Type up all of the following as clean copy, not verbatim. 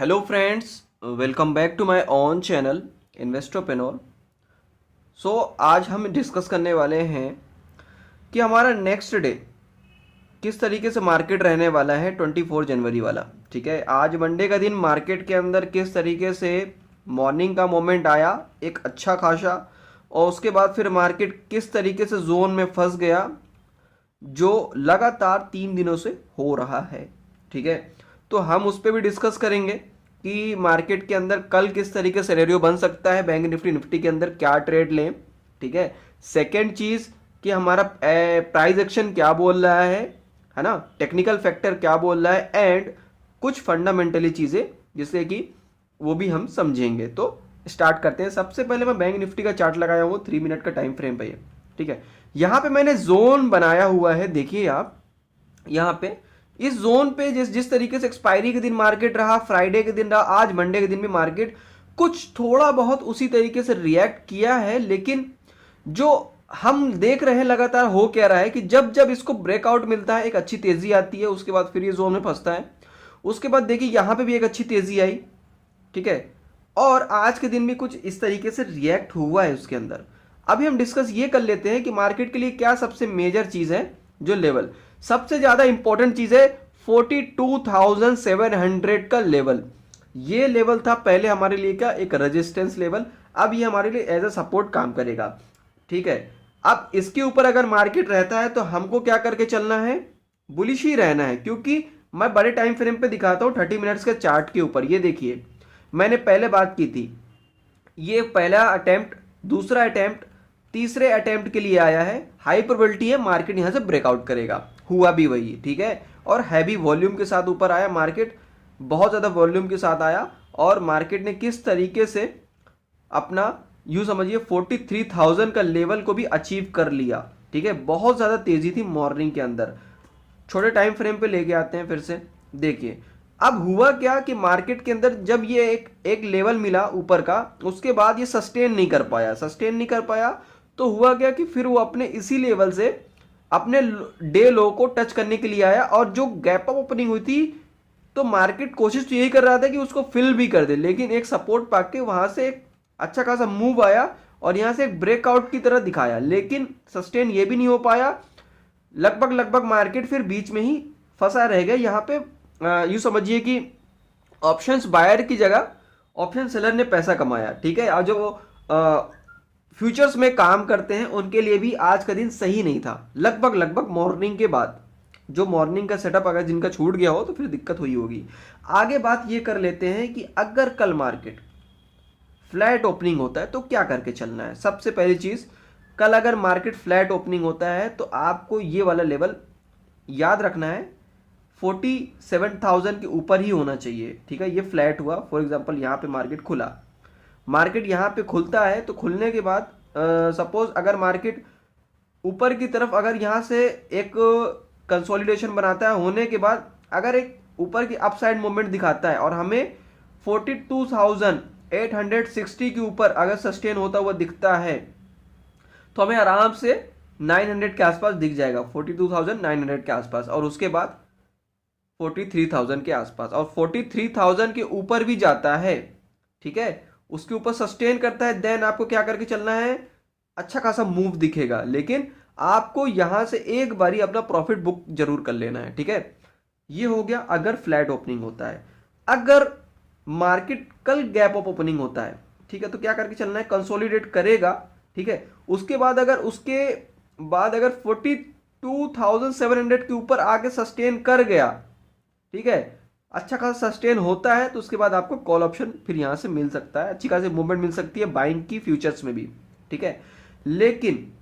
Hello friends, welcome back to my own channel Investorpreneur. आज हम discuss करने वाले हैं कि हमारा नेक्स्ट डे किस तरीके से मार्केट रहने वाला है 24 जनवरी वाला। ठीक है, आज मंडे का दिन मार्केट के अंदर किस तरीके से मॉर्निंग का मोमेंट आया एक अच्छा खासा, और उसके बाद फिर मार्केट किस तरीके से जोन में फंस गया जो लगातार 3 दिनों से हो रहा है। ठीक है, तो हम उस पर भी डिस्कस करेंगे कि मार्केट के अंदर कल किस तरीके से सिनेरियो बन सकता है, बैंक निफ्टी के अंदर क्या ट्रेड लें। ठीक है, सेकेंड चीज कि हमारा प्राइस एक्शन क्या बोल रहा है ना, टेक्निकल फैक्टर क्या बोल रहा है, एंड कुछ फंडामेंटली चीजें जिससे कि वो भी हम समझेंगे। तो स्टार्ट करते हैं। सबसे पहले मैं बैंक निफ्टी का चार्ट लगाया हूँ 3 मिनट का टाइम फ्रेम पे है। ठीक है, यहां पे मैंने जोन बनाया हुआ है, देखिए आप यहां पे इस जोन पे जिस जिस तरीके से एक्सपायरी के दिन मार्केट रहा, फ्राइडे के दिन रहा, आज मंडे के दिन भी मार्केट कुछ थोड़ा बहुत उसी तरीके से रिएक्ट किया है। लेकिन जो हम देख रहे हैं लगातार हो क्या रहा है कि जब जब इसको ब्रेकआउट मिलता है एक अच्छी तेजी आती है, उसके बाद फिर ये जोन में फंसता है। उसके बाद देखिए यहां पे भी एक अच्छी तेजी आई। ठीक है, और आज के दिन भी कुछ इस तरीके से रिएक्ट हुआ है उसके अंदर। अभी हम डिस्कस ये कर लेते हैं कि मार्केट के लिए क्या सबसे मेजर चीज है, जो लेवल सबसे ज्यादा इंपॉर्टेंट चीज है 42,700 का लेवल। ये लेवल था पहले हमारे लिए क्या, एक रेजिस्टेंस लेवल। अब ये हमारे लिए एज अ सपोर्ट काम करेगा। ठीक है, अब इसके ऊपर अगर मार्केट रहता है तो हमको क्या करके चलना है, बुलिश ही रहना है। क्योंकि मैं बड़े टाइम फ्रेम पे दिखाता हूं 30 मिनट्स के चार्ट के ऊपर। ये देखिए मैंने पहले बात की थी, ये पहला अटेम्प्ट, दूसरा अटेम्प्ट, तीसरे अटेम्प्ट के लिए आया है। हाई प्रोबेबिलिटी है मार्केट यहां से ब्रेकआउट करेगा, हुआ भी वही। ठीक है, और हैवी वॉल्यूम के साथ ऊपर आया मार्केट, बहुत ज्यादा वॉल्यूम के साथ आया। और मार्केट ने किस तरीके से अपना यूं समझिए 43,000 का लेवल को भी अचीव कर लिया। ठीक है, बहुत ज्यादा तेजी थी मॉर्निंग के अंदर। छोटे टाइम फ्रेम पे लेके आते हैं फिर से, देखिए अब हुआ क्या कि मार्केट के अंदर जब ये एक लेवल मिला ऊपर का, उसके बाद ये सस्टेन नहीं कर पाया। तो हुआ क्या कि फिर वो अपने इसी लेवल से अपने डे लो को टच करने के लिए आया, और जो गैप अप ओपनिंग हुई थी तो मार्केट कोशिश तो यही कर रहा था कि उसको फिल भी कर दे, लेकिन एक सपोर्ट पाके वहां से एक अच्छा खासा मूव आया और यहां से एक ब्रेकआउट की तरह दिखाया, लेकिन सस्टेन ये भी नहीं हो पाया। लगभग मार्केट फिर बीच में ही फंसा रह गया। यहाँ पे यूं समझिए कि ऑप्शंस बायर की जगह ऑप्शन सेलर ने पैसा कमाया। ठीक है, और जो फ्यूचर्स में काम करते हैं उनके लिए भी आज का दिन सही नहीं था। लगभग मॉर्निंग के बाद जो मॉर्निंग का सेटअप अगर जिनका छूट गया हो तो फिर दिक्कत हुई होगी। आगे बात ये कर लेते हैं कि अगर कल मार्केट फ्लैट ओपनिंग होता है तो क्या करके चलना है। सबसे पहली चीज, कल अगर मार्केट फ्लैट ओपनिंग होता है तो आपको ये वाला लेवल याद रखना है, 47,000 के ऊपर ही होना चाहिए। ठीक है, ये फ्लैट हुआ, फॉर एग्जांपल यहाँ पे मार्केट यहाँ पे खुलता है तो खुलने के बाद सपोज अगर मार्केट ऊपर की तरफ अगर यहाँ से एक कंसोलिडेशन बनाता है, होने के बाद अगर एक ऊपर की अपसाइड मूवमेंट दिखाता है और हमें 42,860 के ऊपर अगर सस्टेन होता हुआ दिखता है तो हमें आराम से 900 के आसपास दिख जाएगा, 42,900 के आसपास, और उसके बाद 43,000 के आसपास, और 43,000 के ऊपर भी जाता है। ठीक है, उसके ऊपर सस्टेन करता है, देन आपको क्या करके चलना है, अच्छा खासा मूव दिखेगा, लेकिन आपको यहां से एक बारी अपना प्रॉफिट बुक जरूर कर लेना है। ठीक है, ये हो गया अगर फ्लैट ओपनिंग होता है। अगर मार्केट कल गैप अप ओपनिंग होता है, ठीक है, तो क्या करके चलना है, कंसोलिडेट करेगा। ठीक है, उसके बाद अगर 42,700 के ऊपर आके सस्टेन कर गया, ठीक है, अच्छा खासा सस्टेन होता है, तो उसके बाद आपको कॉल ऑप्शन फिर यहां से मिल सकता है, अच्छी खासी मूवमेंट मिल सकती है बाइंग की फ्यूचर्स में भी। ठीक है, लेकिन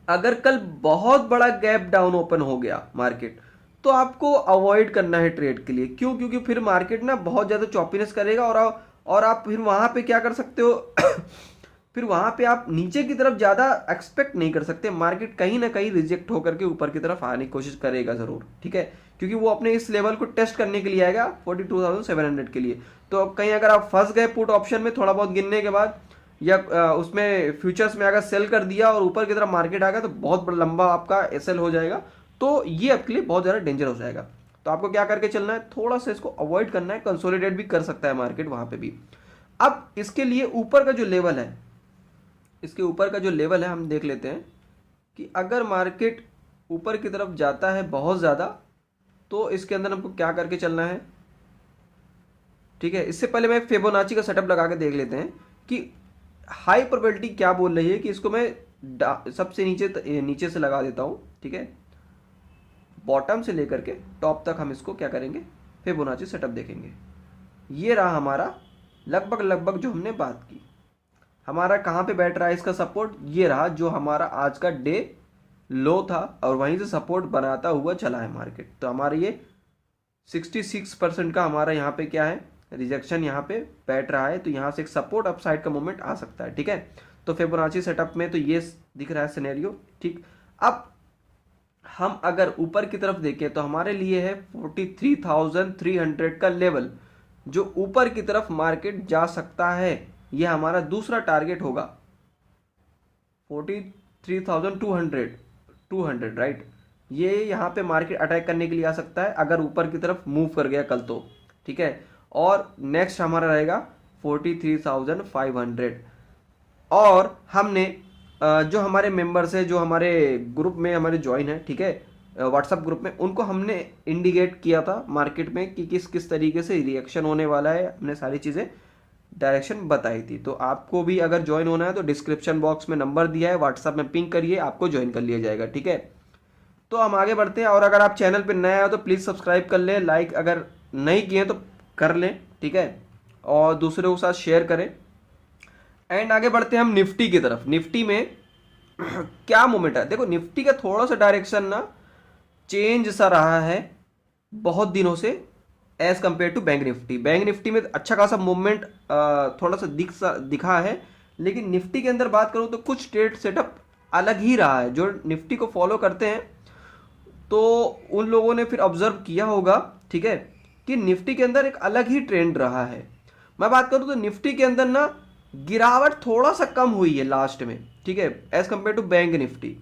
अगर कल बहुत बड़ा गैप डाउन ओपन हो गया मार्केट तो आपको अवॉइड करना है ट्रेड के लिए। क्यों? क्योंकि फिर मार्केट ना बहुत ज्यादा चॉपीनेस करेगा, और आप फिर वहां पे क्या कर सकते हो फिर वहां पे आप नीचे की तरफ ज्यादा एक्सपेक्ट नहीं कर सकते। मार्केट कहीं ना कहीं रिजेक्ट होकर के ऊपर की तरफ आने की कोशिश करेगा जरूर। ठीक है, क्योंकि वो अपने इस लेवल को टेस्ट करने के लिए आएगा 42,700 के लिए। तो कहीं अगर आप फंस गए पुट ऑप्शन में थोड़ा बहुत गिनने के बाद, या उसमें फ्यूचर्स में अगर सेल कर दिया और ऊपर की तरफ मार्केट आ गया तो बहुत बड़ा लंबा आपका एसएल हो जाएगा, तो ये आपके लिए बहुत ज़्यादा डेंजर हो जाएगा। तो तो आपको क्या करके चलना है, थोड़ा सा इसको अवॉइड करना है, कंसोलिडेट भी कर सकता है मार्केट वहां पे भी। अब इसके लिए ऊपर का जो लेवल है, इसके ऊपर का जो लेवल है हम देख लेते हैं कि अगर मार्केट ऊपर की तरफ जाता है बहुत ज़्यादा तो इसके अंदर हमको क्या करके चलना है। ठीक है, इससे पहले मैं फिबोनाची का सेटअप लगा के देख लेते हैं कि हाई प्रोबेबिलिटी क्या बोल रही है, कि इसको मैं सबसे नीचे से लगा देता हूँ। ठीक है, बॉटम से लेकर के टॉप तक हम इसको क्या करेंगे, फिबोनाची सेटअप देखेंगे। ये रहा हमारा लगभग जो हमने बात की। हमारा कहाँ पे बैठ रहा है इसका सपोर्ट, ये रहा जो हमारा आज का डे लो था और वहीं से सपोर्ट बनाता हुआ चला है मार्केट। तो हमारा ये 66% का हमारा यहाँ पे क्या है, रिजेक्शन यहाँ पे बैठ रहा है। तो यहाँ से एक सपोर्ट अपसाइड का मूवमेंट आ सकता है। ठीक है, तो फिबोनाची सेटअप में तो ये दिख रहा है सिनेरियो। ठीक, अब हम अगर ऊपर की तरफ देखें तो हमारे लिए है 43,300 का लेवल, जो ऊपर की तरफ मार्केट जा सकता है। ये हमारा दूसरा टारगेट होगा 43,200 राइट। ये यहाँ पे मार्केट अटैक करने के लिए आ सकता है अगर ऊपर की तरफ मूव कर गया कल तो। ठीक है, और नेक्स्ट हमारा रहेगा 43,500। और हमने जो हमारे मेंबर्स है, जो हमारे ग्रुप में हमारे ज्वाइन है, ठीक है, व्हाट्सएप ग्रुप में, उनको हमने इंडिकेट किया था मार्केट में कि किस किस तरीके से रिएक्शन होने वाला है। हमने सारी चीज़ें डायरेक्शन बताई थी। तो आपको भी अगर ज्वाइन होना है तो डिस्क्रिप्शन बॉक्स में नंबर दिया है, व्हाट्सएप में पिंग करिए, आपको ज्वाइन कर लिया जाएगा। ठीक है, तो हम आगे बढ़ते हैं। और अगर आप चैनल पर नए आए हो तो प्लीज़ सब्सक्राइब कर लें, लाइक अगर नहीं किए तो कर लें। ठीक है, और दूसरों के साथ शेयर करें। एंड आगे बढ़ते हैं हम निफ्टी की तरफ। निफ्टी में क्या मूवमेंट है, देखो निफ्टी का थोड़ा सा डायरेक्शन ना चेंज सा रहा है बहुत दिनों से as compare to bank Nifty. Bank Nifty में अच्छा खासा मूवमेंट थोड़ा सा दिखा है, लेकिन निफ्टी के अंदर बात करूं तो कुछ ट्रेड सेटअप अलग ही रहा है। जो निफ्टी को फॉलो करते हैं तो उन लोगों ने फिर ऑब्जर्व किया होगा, ठीक है, कि निफ्टी के अंदर एक अलग ही ट्रेंड रहा है। मैं बात करूं तो निफ्टी के अंदर ना गिरावट थोड़ा सा कम हुई है लास्ट में, ठीक है, as compare to bank Nifty.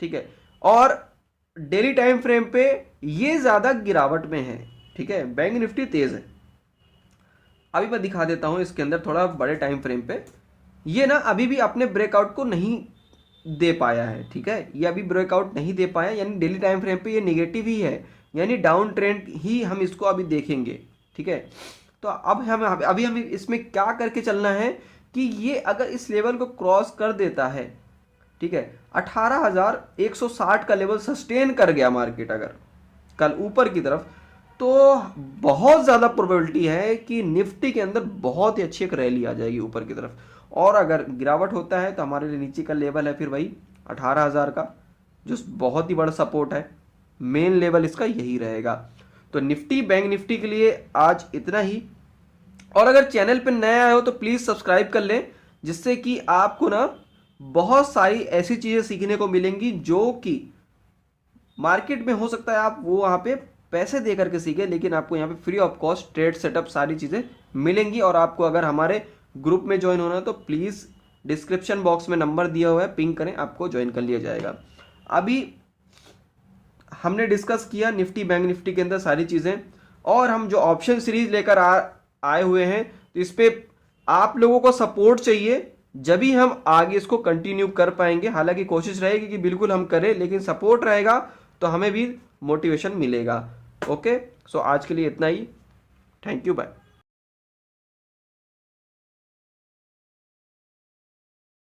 ठीक है, और डेली टाइम फ्रेम पे ये ज्यादा गिरावट में है। ठीक है, बैंक निफ्टी तेज है। अभी मैं दिखा देता हूं इसके अंदर थोड़ा बड़े टाइम फ्रेम पे। ये ना अभी भी अपने ब्रेकआउट को नहीं दे पाया है। ठीक है, ये अभी ब्रेकआउट नहीं दे पाया, यानी डेली टाइम फ्रेम पे ये नेगेटिव ही है, यानी डाउन ट्रेंड ही हम इसको अभी देखेंगे। ठीक है, तो अब हम इसमें क्या करके चलना है कि ये अगर इस लेवल को क्रॉस कर देता है, ठीक है, 18,160 का लेवल सस्टेन कर गया मार्केट अगर कल ऊपर की तरफ, तो बहुत ज़्यादा प्रोबेबिलिटी है कि निफ्टी के अंदर बहुत ही अच्छी एक रैली आ जाएगी ऊपर की तरफ। और अगर गिरावट होता है तो हमारे लिए नीचे का लेवल है फिर वही 18,000 का, जो बहुत ही बड़ा सपोर्ट है। मेन लेवल इसका यही रहेगा। तो निफ्टी बैंक निफ्टी के लिए आज इतना ही। और अगर चैनल पर नए आए हो तो प्लीज़ सब्सक्राइब कर लें, जिससे कि आपको ना बहुत सारी ऐसी चीज़ें सीखने को मिलेंगी जो कि मार्केट में हो सकता है आप वो वहाँ पे पैसे दे करके सीखें, लेकिन आपको यहाँ पे free of cost trade setup सारी चीज़ें मिलेंगी। और आपको अगर हमारे ग्रुप में ज्वाइन होना है तो प्लीज़ डिस्क्रिप्शन बॉक्स में नंबर दिया हुआ है, पिंग करें, आपको ज्वाइन कर लिया जाएगा। अभी हमने डिस्कस किया निफ्टी बैंक निफ्टी के अंदर सारी चीज़ें, और हम जो ऑप्शन सीरीज लेकर आए हुए हैं, तो इस पर आप लोगों को सपोर्ट चाहिए, जब भी हम आगे इसको कंटिन्यू कर पाएंगे। हालांकि कोशिश रहेगी कि बिल्कुल हम करें, लेकिन सपोर्ट रहेगा तो हमें भी मोटिवेशन मिलेगा। ओके, सो आज के लिए इतना ही। Thank you, bye.